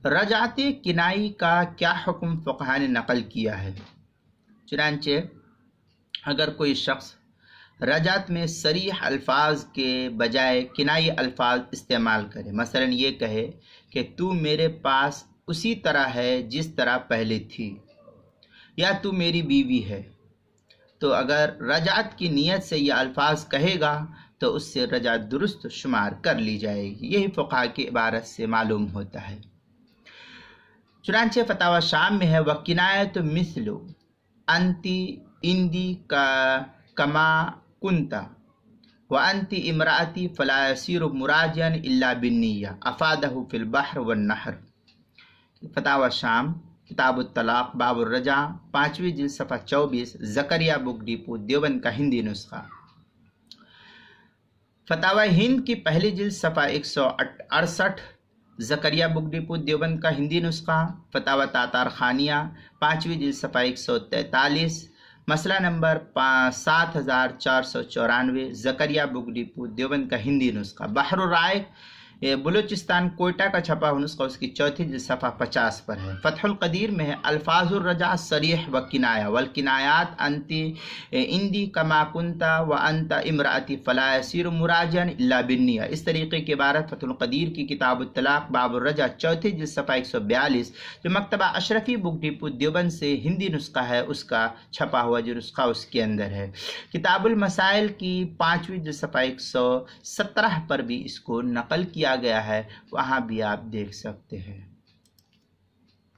رجعت کنائی کا کیا حکم فقہا نے نقل کیا ہے؟ چنانچہ اگر کوئی شخص رجعت میں صریح الفاظ کے بجائے کنائی الفاظ استعمال کرے، مثلا یہ کہے کہ تو میرے پاس اسی طرح ہے جس طرح پہلے تھی، یا تو میری بیوی ہے، تو اگر رجعت کی نیت سے یہ الفاظ کہے گا تو اس سے رجعت درست شمار کر لی جائے گی۔ یہی فقہا کی عبارت سے معلوم ہوتا ہے۔ چنانچہ فتاوی شام میں ہے وَقِنَایَةُ مِثْلُ أَنْتِ عِنْدِي كَمَا كُنْتَ وَأَنْتِ امرأتي فلا يصير مراجعا إلا بالنية أفاده في البحر والنهر۔ فتاوی شام کتاب الطلاق باب الرجع 5ویں جلد صفحہ 24، زکریا بک ڈپو دیوبند کا ہندی نسخہ۔ فتاوی ہند کی پہلی جلد صفحہ 168، زکریا بک ڈپو دیوبند کا ہندی نسخہ۔ فتاوی تاتار خانیہ 5ویں جلد صفحہ 143، مسئلہ نمبر 7494، زکریا بک ڈپو دیوبند کا ہندی نسخہ۔ بحر الرائق بلوچستان کوئٹہ کا چھپا ہوا نسخہ اس کی 4تھی جلد صفحہ 50 پر ہے۔ فتح القدیر میں ہے الفاظ الرجع صریح و کنایا والکنایات انت عندی کما کنت وانت امراتی فلا یصیر مراجعا الا بالنیہ۔ اس طریقے کی عبارت فتح القدیر کی کتاب الطلاق باب الرجع 4تھی جلد صفحہ 142 جو مکتبہ اشرفی بک ڈپو دیوبند سے ہندی نسخہ ہے اس کا چھپا ہوا جو نسخہ اس کے اندر ہے۔ کتاب المسائل کی 5ویں جلد صفحہ 117 پر بھی اس کو نقل کیا گیا ہے، وہاں بھی آپ دیکھ سکتے ہیں۔